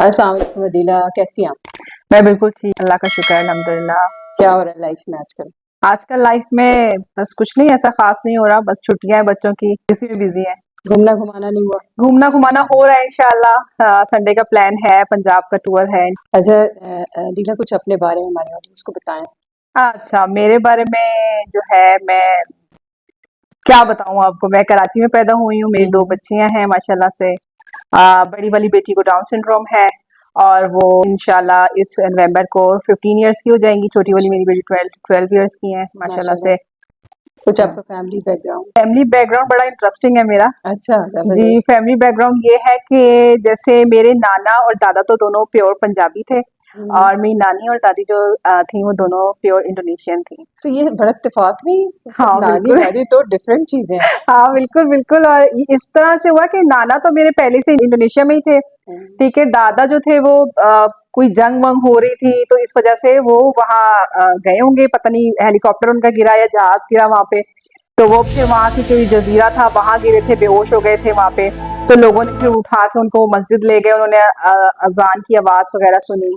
अस्सलाम वालेकुम वदीला, कैसी हैं आप? मैं बिल्कुल ठीक, अल्लाह का शुक्र है, अल्हम्दुलिल्लाह। क्या हो रहा है लाइफ में आजकल? आजकल लाइफ में बस कुछ नहीं ऐसा खास नहीं हो रहा, बस छुट्टियां हैं बच्चों की, इसी में बिजी हैं। घूमना घुमाना नहीं हुआ? घूमना घुमाना हो रहा है इंशाल्लाह। संडे का प्लान है, पंजाब का टूर है। अच्छा, दीला कुछ अपने बारे में हमारे ऑडियंस को बताएं। अच्छा, मेरे बारे में जो है, मैं क्या बताऊं आपको। मैं कराची में पैदा हुई हूँ, मेरी दो हम्म। बच्चियां हैं माशाल्लाह से। बड़ी वाली बेटी को डाउन सिंड्रोम है और वो इंशाल्लाह इस नवंबर को 15 इयर्स की हो जाएंगी। छोटी वाली मेरी बेटी 12 इयर्स की है माशाल्लाह माशाल्लाह। से। कुछ हाँ। आपका फैमिली बैकग्राउंड? फैमिली बैकग्राउंड बड़ा इंटरेस्टिंग है मेरा। अच्छा, जी, जबरदस्त। फैमिली बैकग्राउंड ये है कि जैसे मेरे नाना और दादा तो दोनों प्योर पंजाबी थे हम्म। और मेरी नानी और दादी जो थी वो दोनों प्योर इंडोनेशियन थी। तो ये बड़ा इत्तेफाक नहीं, मतलब हाँ नानी बिल्कुल। दादी तो डिफरेंट चीजें हैं। हाँ बिल्कुल बिल्कुल। और इस तरह से हुआ कि नाना तो मेरे पहले से इंडोनेशिया में ही थे। हम्म। ठीक है, दादा जो थे वो कोई जंग वंग हो रही थी तो इस वजह से वो वहाँ गए होंगे, पता नहीं हेलीकॉप्टर उनका गिरा या जहाज गिरा वहां पे। तो वो फिर वहां की कोई जजीरा था वहां गिरे थे, बेहोश हो गए थे वहां पे। तो लोगों ने फिर उठा के उनको मस्जिद ले गए, उन्होंने अजान की आवाज वगैरह सुनी।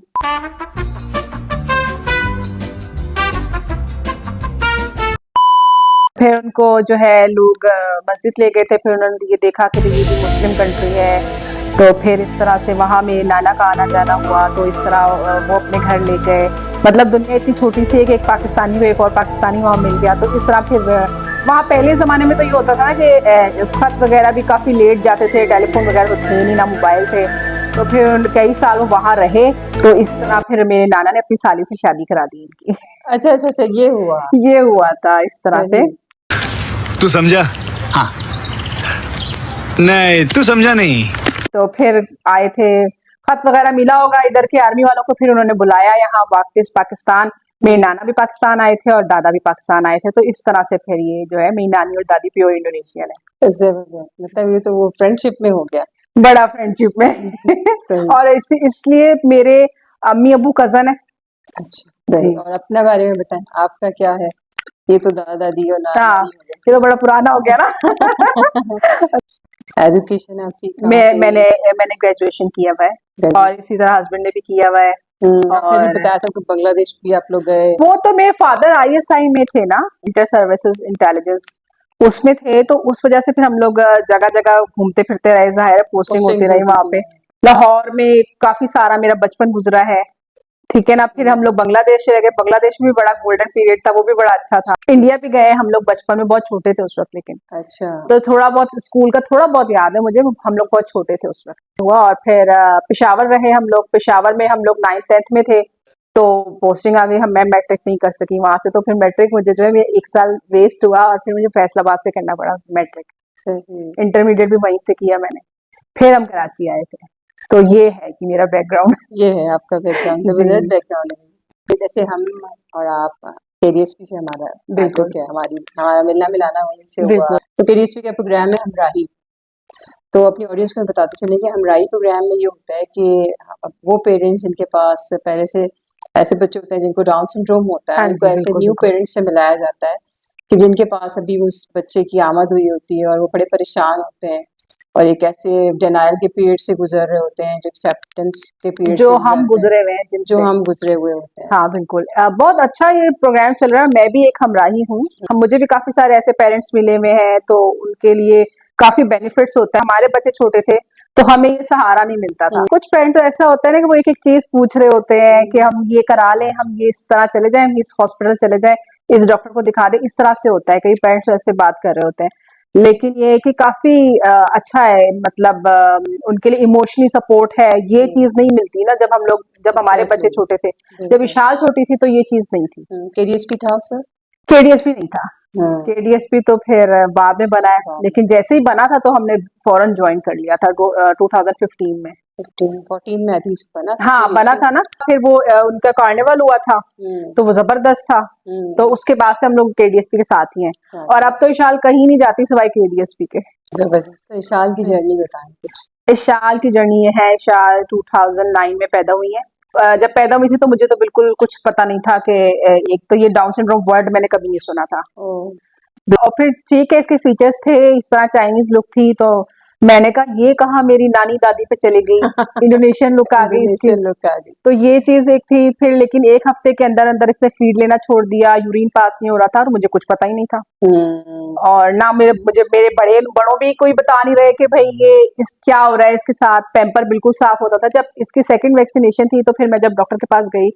फिर उनको जो है लोग मस्जिद ले गए थे, फिर उन्होंने ये देखा कि ये भी मुस्लिम कंट्री है। तो फिर इस तरह से वहाँ मेरे नाना का आना जाना हुआ, तो इस तरह वो अपने घर ले गए। मतलब दुनिया इतनी छोटी सी है कि एक पाकिस्तानी को एक और पाकिस्तानी वहाँ मिल गया। तो इस तरह फिर वहाँ पहले ज़माने में तो ये होता था ना कि खत वगैरह भी काफ़ी लेट जाते थे, टेलीफोन वगैरह तो थे नहीं, ना मोबाइल थे। तो फिर कई साल वो वहाँ रहे। तो इस तरह फिर मेरे नाना ने अपनी साली से शादी करा दी इनकी। अच्छा अच्छा अच्छा, ये हुआ। ये हुआ था इस तरह से। सही। तू समझा? हाँ। नहीं, तू समझा नहीं। तो फिर आए थे, खत वगैरह मिला होगा इधर के आर्मी वालों को, फिर उन्होंने बुलाया यहाँ वापस पाकिस्तान। मेरे नाना भी पाकिस्तान आए थे और दादा भी पाकिस्तान आए थे। तो इस तरह से फिर ये जो है मेरी नानी और दादी प्योर इंडोनेशियन है। जबरदस्त, मतलब ये तो वो फ्रेंडशिप में हो गया। बड़ा फ्रेंडशिप में। सही। और इसलिए मेरे अम्मी अबू कजन है। अच्छा सही। जी। और अपने बारे में बताएं, आपका क्या है? ये तो दादा दादी और हाँ, नानी हो ये तो बड़ा पुराना हो गया ना। गए। एजुकेशन आपकी कहाँ मैं पे हुई? मैंने मैंने ग्रेजुएशन किया हुआ है और इसी तरह हस्बैंड ने भी किया हुआ है। आपने भी और बताया था कि बांग्लादेश भी आप लोग गए। वो तो मेरे फादर आईएसआई में थे ना, इंटर सर्विसेज इंटेलिजेंस, उसमें थे। तो उस वजह से फिर हम लोग जगह जगह घूमते फिरते रहे, जाहिर है पोस्टिंग होती पोस्टिंग्स रही होती वहां थी पे। वहाँ। लाहौर में काफी सारा मेरा बचपन गुजरा है। ठीक है ना, फिर हम लोग बांग्लादेश चले गए। बांग्लादेश में भी बड़ा गोल्डन पीरियड था, वो भी बड़ा अच्छा था। इंडिया भी गए हम लोग बचपन में, बहुत छोटे थे उस वक्त लेकिन। अच्छा। तो थोड़ा बहुत स्कूल का थोड़ा बहुत याद है मुझे, हम लोग बहुत छोटे थे उस वक्त हुआ। और फिर पेशावर रहे हम लोग। पेशावर में हम लोग 9th 10th में थे तो पोस्टिंग आ गई। हम मैं मैट्रिक नहीं कर सकी वहां से, तो फिर मैट्रिक मुझे जो है मेरा 1 साल वेस्ट हुआ और फिर मुझे फैसलाबाद से करना पड़ा मैट्रिक। सही। इंटरमीडिएट भी वहीं से किया मैंने। फिर हम कराची आए थे। तो ये है जी मेरा बैकग्राउंड। ये है आपका बैकग्राउंड, जी जबरदस्त बैकग्राउंड है। फिर जैसे हम और आप, केडीएसपी से हमारा बिल्कुल ताल्लुक है, हमारा मिलना मिलाना वहीं से हुआ। बिल्कुल। तो केडीएसपी का प्रोग्राम है हमराही। तो अपनी ऑडियंस को बताते चले कि हमराही प्रोग्राम में ये होता है कि वो पेरेंट्स जिनके पास पहले से ऐसे बच्चे होते हैं जिनको डाउन सिंड्रोम होता है, हाँ उनको जी ऐसे बिल्कुल न्यू बिल्कुल। पेरेंट्स से मिलाया जाता है कि जिनके पास अभी उस बच्चे की आमद हुई होती है और वो बड़े परेशान होते हैं और एक ऐसे डिनायल के पीरियड से गुजर रहे होते हैं, जो एक्सेप्टेंस के पीरियड जो से हम गुजरते हैं, गुजरे हुए हैं जो जिनसे। हम गुजरे हुए होते हैं। हाँ बिल्कुल। बहुत अच्छा ये प्रोग्राम चल रहा है। मैं भी एक हमराही हूँ। हम मुझे भी काफी सारे ऐसे पेरेंट्स मिले हुए हैं तो उनके लिए काफी बेनिफिट्स होता है। हमारे बच्चे छोटे थे तो हमें ये सहारा नहीं मिलता था। हम्म। कुछ पेरेंट्स तो ऐसा होता है ना कि वो एक एक चीज पूछ रहे होते हैं कि हम्म। हम ये करा लें, हम ये इस तरह चले जाएं, हम इस हॉस्पिटल चले जाएं, इस डॉक्टर को दिखा दें। इस तरह से होता है, कई पेरेंट्स ऐसे बात कर रहे होते हैं। लेकिन ये है कि काफी अच्छा है, मतलब उनके लिए इमोशनली सपोर्ट है। ये चीज नहीं मिलती ना जब हमारे बच्चे एग्जैक्टली। छोटे थे। जब बिल्कुल। विशाल छोटी थी तो ये चीज नहीं थी। केडीएसपी था सर। केडीएसपी नहीं था। हाँ। केडीएसपी तो फिर बाद में बना है, हाँ। लेकिन जैसे ही बना था तो हमने फौरन ज्वाइन कर लिया था 2015 में। 14 में आई थिंक बना था हाँ बना केडीएसपी। था ना। फिर वो उनका कार्निवल हुआ था हम्म। तो वो जबरदस्त था। तो उसके बाद से हम लोग केडीएसपी के साथ ही हैं। हाँ, और अब तो इशाल कहीं नहीं जाती सिवाय केडीएसपी के। जबरदस्त। तो इशाल की हम्म। जर्नी बताएं कुछ। इशाल की जर्नी ये है, इशाल 2009 में पैदा हुई है। जब पैदा हुई थी तो मुझे तो बिल्कुल कुछ पता नहीं था कि एक तो ये डाउन सिंड्रोम वर्ड मैंने कभी नहीं सुना था। ओ। और फिर ठीक है, इसके फीचर्स थे, इस तरह चाइनीज लुक थी तो मैंने कहा ये कहाँ मेरी नानी दादी पे चली गई, इंडोनेशियन लुक आ गई इसकी। इंडोनेशियन लुक आ गई। तो ये चीज एक थी। फिर लेकिन एक हफ्ते के अंदर अंदर इसने फीड लेना छोड़ दिया, यूरिन पास नहीं हो रहा था और मुझे कुछ पता ही नहीं था। और ना मेरे बड़ों भी कोई बता नहीं रहे कि भाई ये क्या हो रहा है इसके साथ। पैम्पर बिल्कुल साफ होता था। जब इसकी सेकंड वैक्सीनेशन थी तो फिर मैं जब डॉक्टर के पास गई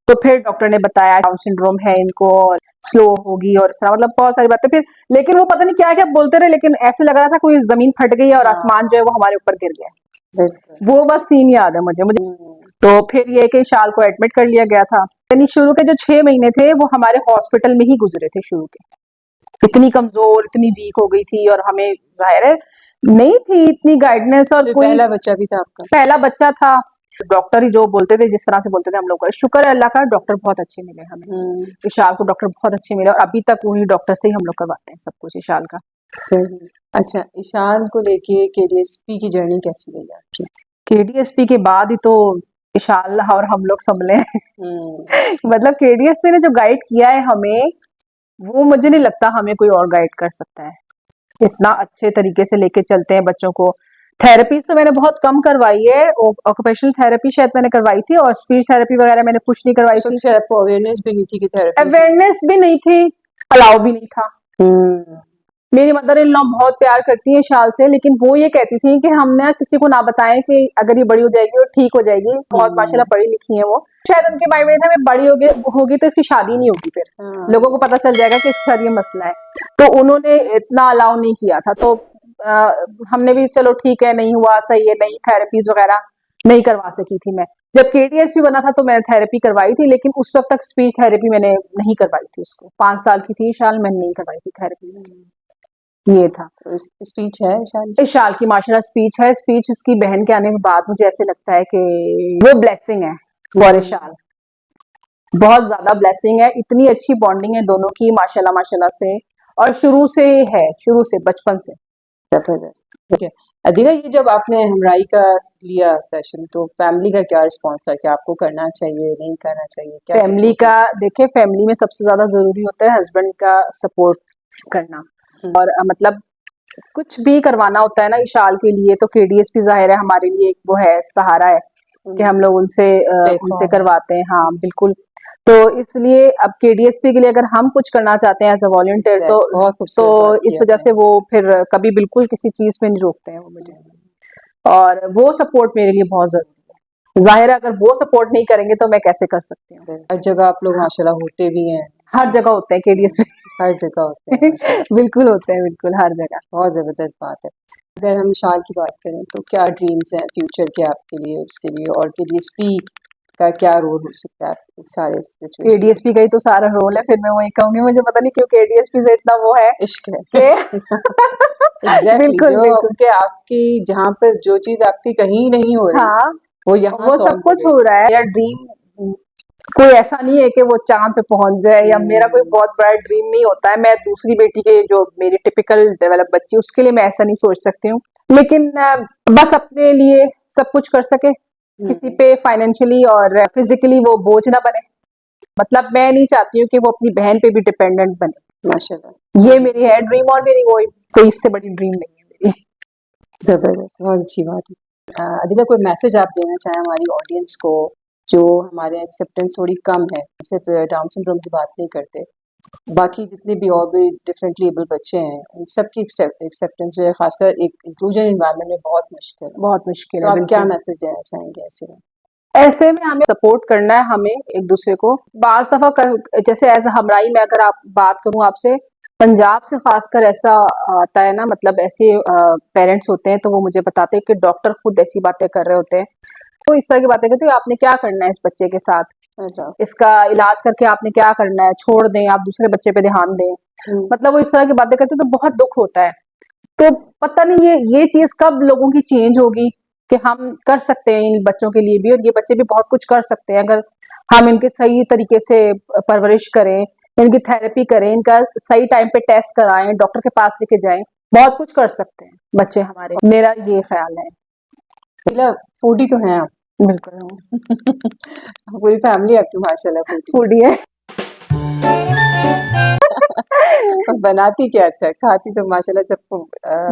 तो फिर डॉक्टर ने बताया डाउन सिंड्रोम है इनको और स्लो होगी और इस तरह, मतलब बहुत सारी बातें। फिर लेकिन वो पता नहीं क्या क्या बोलते रहे, लेकिन ऐसे लग रहा था कोई जमीन फट गई है और आसमान जो है वो हमारे ऊपर गिर गया है। बिल्कुल। वो बस सीन याद है मुझे। तो फिर ये कि शाल को एडमिट कर लिया गया था। यानी शुरू के जो 6 महीने थे वो हमारे हॉस्पिटल में ही गुजरे थे शुरू के। इतनी कमजोर, इतनी वीक हो गई थी और हमें जाहिर है नहीं थी इतनी गाइडेंस। और कोई पहला बच्चा भी था आपका? पहला बच्चा था। डॉक्टर ही जो बोलते थे, जिस तरह से बोलते थे, हम लोग का शुक्र है अल्लाह का, डॉक्टर बहुत अच्छे मिले हमें। विशाल को डॉक्टर बहुत अच्छे मिले और अभी तक उन्हीं डॉक्टर से ही हम लोग करवाते हैं सब कुछ विशाल का। सही। अच्छा, ईशान को लेके केडीएसपी की जर्नी कैसी रही आपकी? केडीएसपी के बाद ही तो विशाल और हम लोग संभले हैं। मतलब केडीएसपी ने जो गाइड किया है हमें, वो मुझे नहीं लगता हमें कोई और गाइड कर सकता है। इतना अच्छे तरीके से लेके चलते हैं बच्चों को। थेरेपी तो मैंने बहुत कम करवाई है। ऑक्यूपेशनल थेरेपी शायद मैंने करवाई थी और स्पीच थेरेपी वगैरह मैंने कुछ नहीं करवाई थी। शायद आपको अवेयरनेस भी नहीं थी कि थेरेपी? अवेयरनेस भी नहीं थी, अलाउ भी नहीं था। मेरी मदर इन लॉ बहुत प्यार करती है शाल से, लेकिन वो ये कहती थी कि हम ना किसी को ना बताएं कि अगर ये बड़ी हो जाएगी और ठीक हो जाएगी। बहुत माशाल्लाह पढ़ी लिखी है वो। शायद उनके माइंड में था मैं बड़ी होगी तो इसकी शादी नहीं होगी, फिर लोगों को पता चल जाएगा कि इसके साथ ये मसला है। तो उन्होंने इतना अलाउ नहीं किया था। तो हमने भी चलो ठीक है, नहीं हुआ, सही है, नहीं थेरेपीज वगैरह नहीं करवा सकी थी मैं। जब केडीएसपी बना था तो मैंने थेरेपी करवाई थी, लेकिन उस वक्त तक स्पीच थेरेपी मैंने नहीं करवाई थी उसको। 5 साल की थी शाल, मैंने नहीं करवाई थी थेरेपी। ये था। तो स्पीच है ईशान? शाल की माशाल्लाह स्पीच है। स्पीच उसकी बहन के आने के बाद मुझे ऐसे लगता है कि वो ब्लेसिंग है फॉर शाल, बहुत ज्यादा ब्लेसिंग है। इतनी अच्छी बॉन्डिंग है दोनों की माशाल्लाह माशाल्लाह से, और शुरू से है, शुरू से बचपन से। जबरदस्त। ठीक है अदिला, ये जब आपने हमराई का लिया सेशन तो फैमिली का क्या रिस्पॉन्स था कि आपको करना चाहिए नहीं करना चाहिए? क्या फैमिली का देखिए, फैमिली में सबसे ज्यादा जरूरी होता है हस्बैंड का सपोर्ट करना। और मतलब कुछ भी करवाना होता है ना इशाल के लिए तो केडीएसपी जाहिर है हमारे लिए एक वो है, सहारा है कि हम लोग उनसे करवाते हैं। हाँ बिल्कुल। तो इसलिए अब केडीएसपी के लिए अगर हम कुछ करना चाहते हैं एज अ वॉलंटियर तो इस वजह से वो फिर कभी बिल्कुल किसी चीज में नहीं रोकते हैं वो मुझे। और वो सपोर्ट मेरे लिए बहुत जरूरी है। जाहिर है अगर वो सपोर्ट नहीं करेंगे तो मैं कैसे कर सकती हूँ। हर जगह आप लोग माशाल्लाह होते भी हैं? हर जगह होते हैं केडीएसपी। हर जगह होते हैं बिल्कुल होते हैं, बिल्कुल हर जगह। बहुत जबरदस्त बात है। अगर हम इशाल की बात करें तो क्या ड्रीम्स हैं फ्यूचर के आपके लिए, उसके लिए, और केडीएसपी का क्या रोल हो सकता है सारे सिचुएशन? केडीएसपी का ही तो सारा रोल है। फिर मैं वही कहूंगी, मुझे पता नहीं क्यों केडीएसपी से इतना वो है, इश्क है। Exactly, बिल्कुल जो बिल्कुल। कि आपकी जहाँ पे जो चीज आपकी कहीं नहीं हो रही, हाँ वो यहाँ वो solve सब कुछ हो हो रहा है। मेरा ड्रीम कोई ऐसा नहीं है कि वो चांद पे पहुंच जाए, या मेरा कोई बहुत बड़ा ड्रीम नहीं होता है। मैं दूसरी बेटी के, जो मेरी टिपिकल डेवलप बच्ची, उसके लिए मैं ऐसा नहीं सोच सकती हूँ। लेकिन बस अपने लिए सब कुछ कर सके, किसी पे फाइनेंशियली और फिजिकली वो बोझ ना बने। मतलब मैं नहीं चाहती हूँ कि वो अपनी बहन पे भी डिपेंडेंट बने। माशाल्लाह, ये मेरी है ड्रीम, और मेरी कोई इससे बड़ी ड्रीम नहीं है मेरी। जबरदस्त, बहुत अच्छी बात है। अदिला, कोई मैसेज आप देना चाहें हमारी ऑडियंस को, जो हमारे एक्सेप्टेंस थोड़ी कम है, सिर्फ डाउन सिंड्रोम की बात नहीं करते, बाकी जितने भी और भी डिफरेंटली एबल बच्चे हैं, उन सबकी एक्सेप्टेंस जो है खासकर एक इंक्लूजन एनवायरनमेंट में बहुत मुश्किल है। बहुत मुश्किल तो है। आप क्या मैसेज देना चाहेंगे ऐसे में? ऐसे में हमें सपोर्ट करना है, हमें एक दूसरे को। बाज दफा जैसे एज हमराई में अगर आप बात करूं आपसे, पंजाब से खासकर ऐसा आता है ना, मतलब ऐसे पेरेंट्स होते हैं तो वो मुझे बताते हैं कि डॉक्टर खुद ऐसी बातें कर रहे होते हैं, तो इस तरह की बातें कहते हैं आपने क्या करना है इस बच्चे के साथ, इसका इलाज करके आपने क्या करना है, छोड़ दें, आप दूसरे बच्चे पे ध्यान दें। मतलब वो इस तरह की बातें करते हैं तो बहुत दुख होता है। तो पता नहीं ये चीज कब लोगों की चेंज होगी कि हम कर सकते हैं इन बच्चों के लिए भी, और ये बच्चे भी बहुत कुछ कर सकते हैं अगर हम इनके सही तरीके से परवरिश करें, इनकी थेरेपी करें, इनका सही टाइम पे टेस्ट कराएं, डॉक्टर के पास लेके जाएं, बहुत कुछ कर सकते हैं बच्चे हमारे। मेरा ये ख्याल है। फूडी तो हैं आप? बिल्कुल। पूरी फैमिली आपकी माशाल्लाह फूडी है। और बनाती क्या अच्छा है? खाती तो माशाल्लाह सबको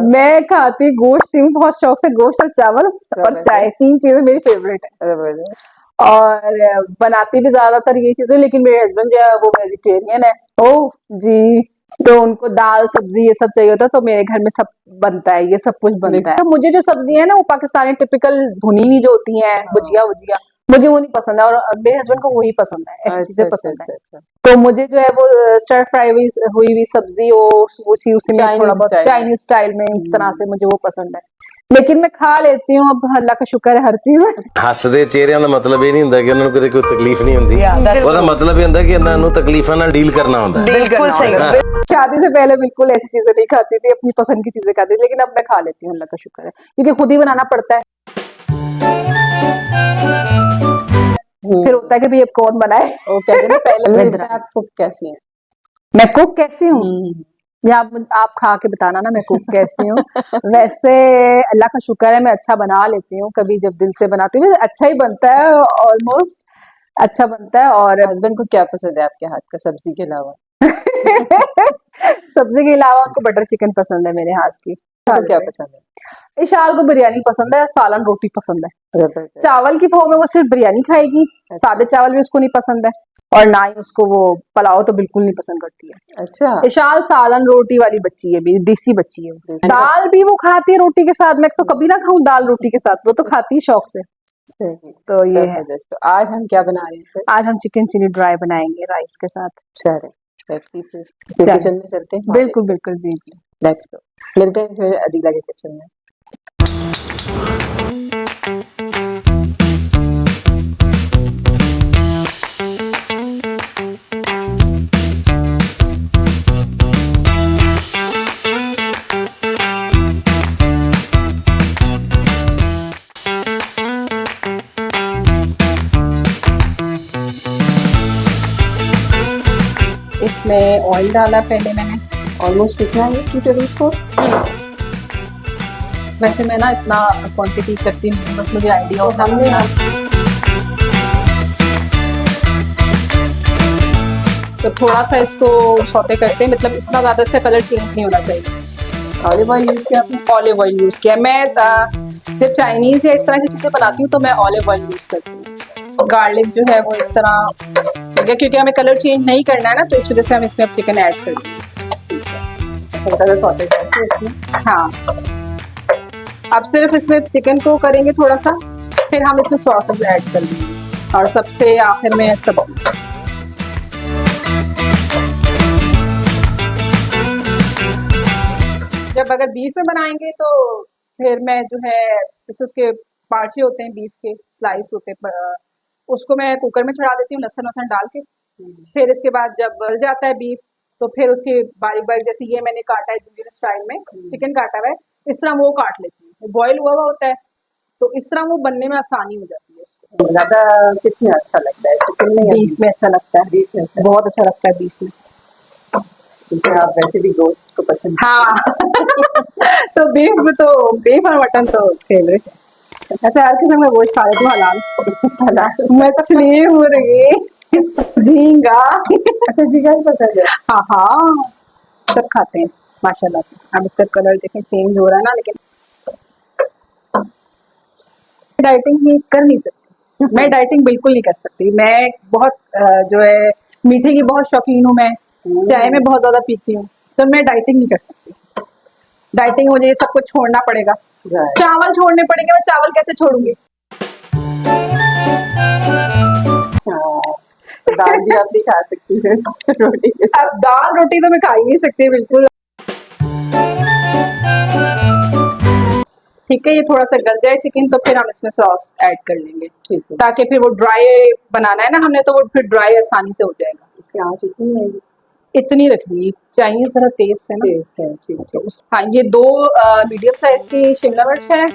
मैं खाती गोश्त हूँ बहुत शौक से, गोश्त और चावल और चाय, 3 चीजें मेरी फेवरेट है। जबरदस्त। और बनाती भी ज्यादातर ये चीजें, लेकिन मेरे हस्बैंड जो है वो वेजिटेरियन है। ओह जी, तो उनको दाल सब्जी ये सब चाहिए होता है, तो मेरे घर में सब बनता है, ये सब कुछ बनता Mix। है। तो मुझे जो सब्जी है ना वो पाकिस्तानी टिपिकल भुनी हुई जो होती है, भुजिया वुजिया, मुझे वो नहीं पसंद है, और मेरे हस्बैंड को वही पसंद है, ऐसी अच्छा चीजें अच्छा पसंद है। अच्छा। तो मुझे जो है वो स्टर फ्राई हुई हुई सब्जी हो, उसी उसी में Chinese थोड़ा बहुत style में। चाइनीज स्टाइल में, इस तरह से मुझे वो पसंद है। लेकिन मैं खा लेती हूँ, अब अल्लाह का शुक्र है हर चीज। ਹੱਸਦੇ ਚਿਹਰਿਆਂ ਦਾ ਮਤਲਬ ਇਹ ਨਹੀਂ ਹੁੰਦਾ ਕਿ ਉਹਨਾਂ ਨੂੰ ਕਦੇ ਕੋਈ ਤਕਲੀਫ ਨਹੀਂ ਹੁੰਦੀ ਉਹਦਾ ਮਤਲਬ ਇਹ ਹੁੰਦਾ ਕਿ ਇਹਨਾਂ ਨੂੰ ਤਕਲੀਫਾਂ ਨਾਲ ਡੀਲ ਕਰਨਾ ਹੁੰਦਾ ਹੈ बिल्कुल सही। शादी से पहले बिल्कुल ऐसी चीजें नहीं खाती थी, अपनी पसंद की चीजें खाती थी, लेकिन अब मैं खा लेती हूँ, अल्लाह का शुक्र है, क्योंकि खुद ही बनाना पड़ता है। फिर होता है कि भाई अब कौन बनाए। वो कहते हैं ना पहले तो बताएं आप कुक कैसी हैं? मैं कुक कैसी हूँ, हम्म, या आप खा के बताना ना मैं कुक कैसी हूँ। वैसे अल्लाह का शुक्र है मैं अच्छा बना लेती हूँ, कभी जब दिल से बनाती हूँ अच्छा ही बनता है, ऑलमोस्ट अच्छा बनता है। और हस्बैंड को क्या पसंद है आपके हाथ का सब्जी के अलावा? सब्जी के अलावा उनको बटर चिकन पसंद है मेरे हाथ की। आपको क्या पसंद है? इशाल को बिरयानी पसंद है, सालन रोटी पसंद है। जबरदस्त। चावल की फॉर्म में वो सिर्फ बिरयानी खाएगी, सादे चावल भी उसको नहीं पसंद है, और ना ही उसको वो पुलाव तो बिल्कुल नहीं पसंद करती है। अच्छा इशाल सालन रोटी वाली बच्ची है, मेरी देसी बच्ची है। देसी। दाल भी वो खाती है रोटी के साथ, मैं तो कभी ना खाऊं दाल रोटी के साथ, वो तो खाती है शौक से। सही। तो ये है। जबरदस्त। तो आज हम क्या बना रहे हैं फिर? आज हम चिकन चिली ड्राई बनाएंगे राइस के साथ। चले टैक्सी फिर चलें। किचन में चलते हैं। बिल्कुल बिल्कुल, जी जी। Let's go. मिलते हैं फिर अदीला के किचन में। इसमें ऑयल डाला पहले मैंने। ऑलमोस्ट कितना है ये 2 टेबल स्पून? वैसे मैं ना इतना क्वांटिटी करती नहीं हूँ, बस मुझे आइडिया होता है। हमने तो थोड़ा सा इसको सौते करते हैं, मतलब इतना ज्यादा इसका कलर चेंज नहीं होना चाहिए। ऑलिव ऑयल यूज किया आपने? ऑलिव ऑयल यूज किया। मैं जब चाइनीज या इस तरह की चीजें बनाती हूँ तो मैं ऑलिव ऑयल यूज करती हूँ। गार्लिक जो है वो इस तरह, क्योंकि हमें कलर चेंज नहीं करना है ना, तो इस वजह से हम इसमें अब चिकन ऐड कर देंगे। कलर सौते करते हैं इसमें। हाँ, अब सिर्फ इसमें चिकन को करेंगे थोड़ा सा, फिर हम इसमें सॉसेस ऐड कर देंगे, और सबसे आखिर में सब्जी। जब अगर बीफ में बनाएंगे तो फिर मैं जो है जैसे उसके पार्चे होते हैं, बीफ के स्लाइस होते हैं, उसको मैं कुकर में चढ़ा देती हूँ लहसुन वसन डाल के। फिर इसके बाद जब गल जाता है बीफ, तो फिर उसके बारीक बारीक, जैसे ये मैंने काटा है जूलियन स्टाइल में चिकन काटा हुआ है, इस तरह वो काट लेती हूँ। बॉयल हुआ होता है तो इस तरह वो बनने में आसानी हो जाती है। उसको ज्यादा किसमें अच्छा लगता है, चिकन में या बीफ में अच्छा लगता है, बीफ में? अच्छा, बहुत अच्छा लगता है बीफ में। क्योंकि आप वैसे भी गोश्त को पसंद हाँ तो बीफ और मटन तो फेवरेट है। ऐसे हर किस्म का गोश्त खा लेती हूँ, हलाल मछली, मुर्गी, झींगा। अच्छा झींगा भी पसंद है? हाँ हाँ, सब खाते हैं माशाल्लाह से। अब इसका कलर देखें चेंज हो रहा है ना, लेकिन डाइटिंग ही कर नहीं सकती मैं, डाइटिंग बिल्कुल नहीं कर सकती मैं। बहुत जो है मीठे की बहुत शौकीन हूँ मैं, चाय में बहुत ज्यादा पीती हूँ, तो मैं डाइटिंग नहीं कर सकती। डाइटिंग मुझे ये सब कुछ छोड़ना पड़ेगा, चावल छोड़ने पड़ेंगे, मैं चावल कैसे छोड़ूंगी। हाँ, दाल भी आप नहीं खा सकती फिर रोटी के साथ? अब दाल रोटी तो मैं खा ही नहीं सकती बिल्कुल। ठीक है, ये थोड़ा सा गल जाए चिकन तो फिर हम इसमें सॉस ऐड कर लेंगे, ठीक है। ताकि फिर वो ड्राई बनाना है ना हमने, तो वो फिर ड्राई आसानी से हो जाएगा। इसकी आँच इतनी है? इतनी रखनी चाहिए, जरा तेज से ना। तेज है, ठीक है। हाँ, ये 2 मीडियम साइज की शिमला मिर्च है,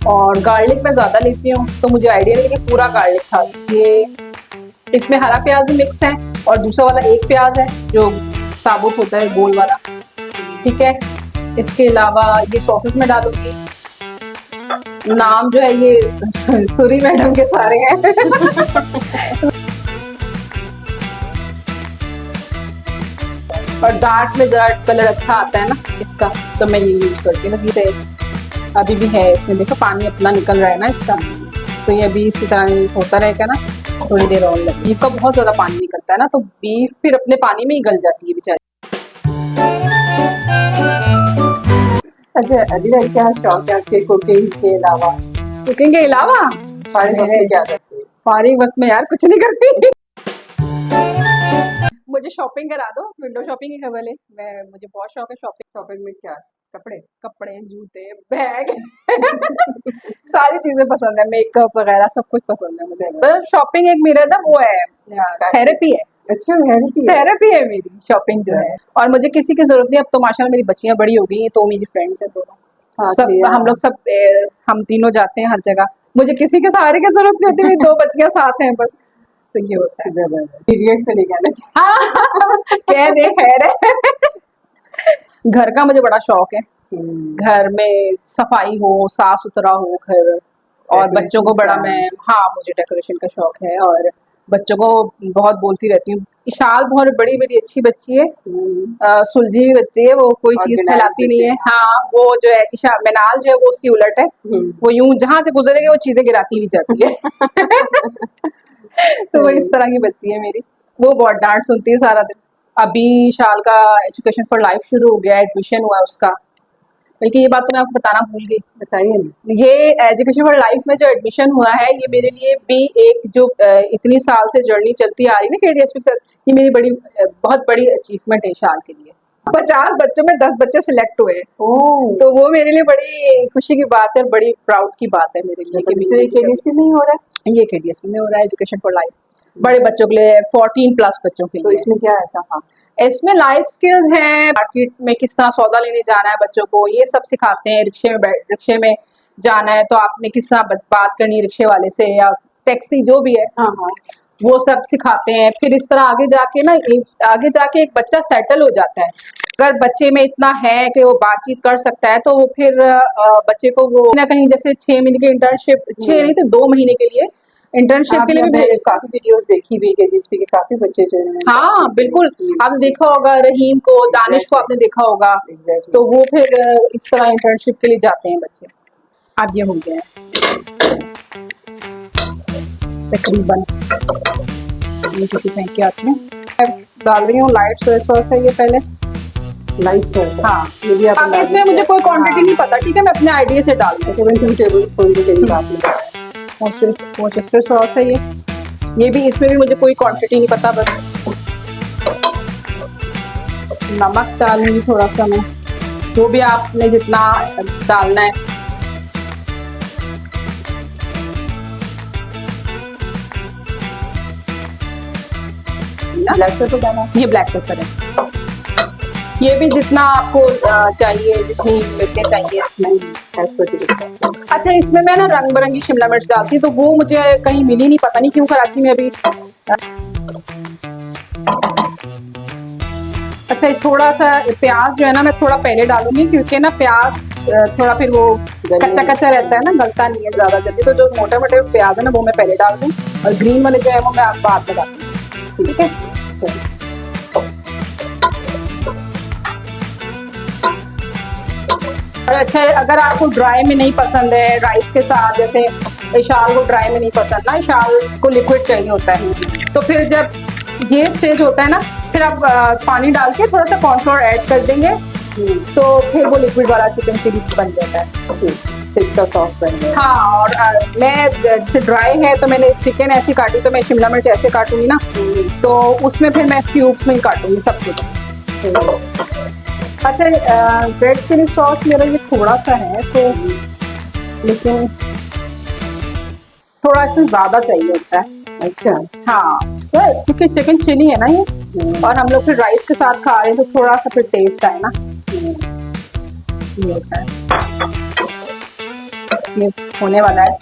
और गार्लिक मैं ज्यादा लेती हूँ, तो मुझे आइडिया नहीं कि पूरा गार्लिक था। ये इसमें हरा प्याज भी मिक्स है, और दूसरा वाला एक प्याज है जो साबुत होता है, गोल वाला। ठीक है, इसके अलावा ये सॉसेस में डालूंगी। नाम जो है ये सूरी मैडम के सारे हैं। और डार्क में जरा कलर अच्छा आता है ना इसका, तो मैं ये यूज करती हूँ। जैसे अभी भी है इसमें, देखो पानी अपना निकल रहा है ना इसका, तो ये अभी इसी तरह होता रहेगा ना, थोड़ी देर और लगेगी। बीफ का बहुत ज्यादा पानी निकलता है ना, तो बीफ फिर अपने पानी में ही गल जाती है बेचारी। अच्छा अदिला, क्या शौक है आपके कुकिंग के अलावा? कुकिंग के अलावा फारिग वक्त में क्या करते हैं? फारिग वक्त में यार कुछ नहीं करती। मुझे शॉपिंग करा दो, विंडो शॉपिंग ही वाले, मुझे बहुत शौक है शॉपिंग। शॉपिंग में क्या? कपड़े, जूते, बैग सारी चीजें पसंद है, मेकअप वगैरह सब कुछ पसंद है मुझे। मतलब शॉपिंग एक मेरा ना वो है, थेरेपी है। अच्छा, थेरेपी है मेरी शॉपिंग जो है। और मुझे किसी की जरूरत नहीं, अब तो माशाल्लाह मेरी बच्चियां बड़ी हो गई हैं, तो मेरी फ्रेंड्स हैं दोनों, सब हम लोग सब हम तीनों जाते हैं हर जगह, मुझे किसी के सहारे की जरूरत नहीं होती, मेरी 2 बच्चियां साथ हैं बस, तो ये होता है। पीरियड से नहीं कहना चाहिए, कह दे खैर है। घर का मुझे बड़ा शौक है, घर में सफाई हो, साफ सुथरा हो घर, और बच्चों को बड़ा हाँ मुझे डेकोरेशन का शौक है, और बच्चों को बहुत बोलती रहती हूँ। इशाल बहुत बड़ी मेरी अच्छी बच्ची है, सुलझी भी बच्ची है, वो कोई चीज फैलाती नहीं है। हाँ वो जो है मैनाल जो है वो उसकी उलट है, वो यूं जहां से गुजरेगी वो चीजें गिराती भी जाती है। तो वो इस तरह की बच्ची है मेरी, वो बहुत डांट सुनती है सारा दिन। अभी शाल का एजुकेशन फॉर लाइफ शुरू हो गया, एडमिशन हुआ उसका, बल्कि ये बात तो मैं आपको बताना भूल गई। बताइए ना। ये एजुकेशन फॉर लाइफ में जो एडमिशन हुआ है, ये मेरे लिए भी एक जो इतनी साल से जर्नी चलती आ रही है ना KDSP के साथ, ये मेरी बहुत बड़ी अचीवमेंट है शाल के लिए। 50 बच्चों में 10 बच्चे सिलेक्ट हुए, तो वो मेरे लिए बड़ी खुशी की बात है, बड़ी प्राउड की बात है मेरे लिए। तो ये KDSP में ही हो रहा है? ये KDSP में हो रहा है, एजुकेशन फॉर लाइफ, बड़े बच्चों के लिए, 14+ बच्चों के लिए। तो इसमें क्या ऐसा? हाँ, इसमें लाइफ स्किल्स हैं, मार्केट में किस तरह सौदा लेने जाना है बच्चों को, ये सब सिखाते हैं। रिक्शे में जाना है तो आपने किस तरह बात करनी है रिक्शे वाले से, या टैक्सी जो भी है, हाँ हाँ, वो सब सिखाते हैं। फिर इस तरह आगे जाके एक बच्चा सेटल हो जाता है। अगर बच्चे में इतना है कि वो बातचीत कर सकता है, तो वो फिर बच्चे को वो ना कहीं जैसे 6 महीने की इंटर्नशिप, 6 नहीं तो 2 महीने के लिए इंटर्नशिप के लिए भी भेज। काफी वीडियोस देखी भी KDSP के, काफी बच्चे जो हैं। हाँ बिल्कुल, आपने देखा होगा रहीम को, दानिश को आपने देखा होगा। Exactly. तो वो फिर इस तरह इंटर्नशिप के लिए जाते हैं बच्चे। अब ये हो गया है तकरीबन, ये चुकी फेंक के आती हूँ, डाल रही हूँ लाइट सोया सॉस है ये पहले, लाइट सोया। हाँ ये भी आप इसमें मुझे कोई क्वांटिटी नहीं पता, ठीक है, मैं अपने आइडिया से डाल रही हूँ। 7 टेबलस्पून के करीब आपने। वर्सेस्टर सॉस है ये भी, इसमें भी मुझे कोई क्वांटिटी नहीं पता, बस नमक डालूंगी थोड़ा सा मैं, जो भी आपने जितना डालना है। ब्लैक पेपर डाला, ये ब्लैक पेपर है, ये भी जितना आपको चाहिए, जितनी मिर्चें चाहिए इसमें। अच्छा इसमें मैं ना रंग बिरंगी शिमला मिर्च डालती हूँ, तो वो मुझे कहीं मिली नहीं, पता नहीं क्यों कराची में अभी। अच्छा थोड़ा सा प्याज जो है ना मैं थोड़ा पहले डालूंगी, क्योंकि ना प्याज थोड़ा फिर वो कच्चा कच्चा रहता है ना, गलता नहीं है ज्यादा जल्दी, तो जो मोटे मोटे प्याज है ना वो मैं पहले डाल दूँ, और ग्रीन वाले जो है वो मैं बाद में डालती हूँ, ठीक है। और अच्छा अगर आपको ड्राई में नहीं पसंद है राइस के साथ, जैसे इशाल को ड्राई में नहीं पसंद ना, इशाल को लिक्विड चाहिए होता है, तो फिर जब ये स्टेज होता है ना, फिर आप पानी डाल के थोड़ा सा कॉर्नफ्लोर ऐड कर देंगे, तो फिर वो लिक्विड वाला चिकन चिली बन जाता है, थिक सा सॉस बन गया। हाँ और मैं जैसे ड्राई है तो मैंने चिकन ऐसी काटी, तो मैं शिमला मिर्च ऐसे काटूंगी ना, तो उसमें फिर मैं क्यूब्स में ही काटूंगी सब कुछ। अच्छा रेड चिली सॉस मेरा ये थोड़ा सा है, तो लेकिन थोड़ा इससे ज्यादा चाहिए होता है। अच्छा हाँ तो क्योंकि चिकन चिली है ना ये, और हम लोग फिर राइस के साथ खा रहे हैं, तो थोड़ा सा फिर टेस्ट आए ना, ये होता है। ये होने वाला है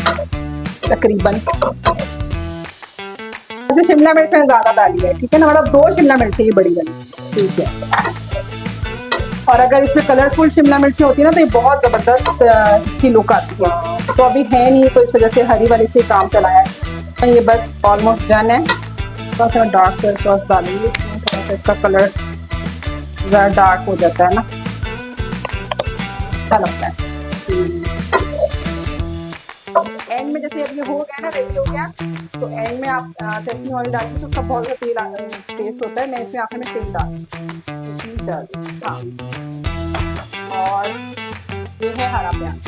तकरीबन। अच्छा शिमला मिर्च मैंने ज्यादा डाली है, ठीक है ना, मतलब 2 शिमला मिर्च ये बड़ी वाली, ठीक है। और अगर इसमें कलरफुल शिमला मिर्ची होती है ना, तो ये बहुत जबरदस्त इसकी लुक आती है, तो अभी है नहीं, तो इस वजह से हरी वाली से काम चलाया है। ये बस ऑलमोस्ट डन है, थोड़ा सा डार्क सॉस डालूंगी, इसका कलर ज़्यादा डार्क हो जाता है ना, अच्छा लगता है। एंड में जैसे अब ये हो गया ना, रेडी हो गया, तो एंड में आप सेसमी ऑयल डालते तो उसका बहुत ज़्यादा तेल टेस्ट होता है। मैं इसमें आखिर में तेल डाल, चीज़ डाल हाँ, और ये है हरा प्याज,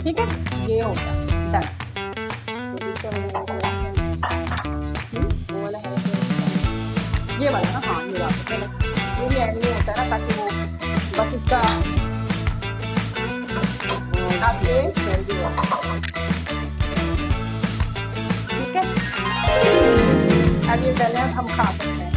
ठीक है, ये हो गया डन। वो वाला है ये वाला ना, हाँ ये वाला, ये भी एंड में होता है ना, ताकि वो बस इसका आप ये ठीक है। अब ये डले, अब हम खा सकते हैं।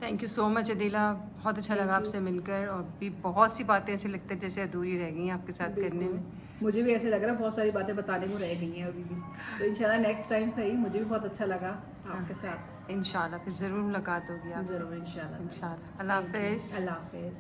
Thank you so much Adeela, बहुत अच्छा लगा आपसे मिलकर, और भी बहुत सी बातें ऐसे लगता है जैसे अधूरी रह गई हैं आपके साथ करने में। मुझे भी ऐसे लग रहा है बहुत सारी बातें बताने को रह गई हैं अभी भी, तो इंशाल्लाह नेक्स्ट टाइम सही। मुझे भी बहुत अच्छा लगा आपके साथ। इंशाल्लाह फिर ज़रूर मुलाकात होगी आपसे। ज़रूर इंशाल्लाह। इंशाल्लाह। अल्लाह हाफिज़। अल्लाह हाफिज़।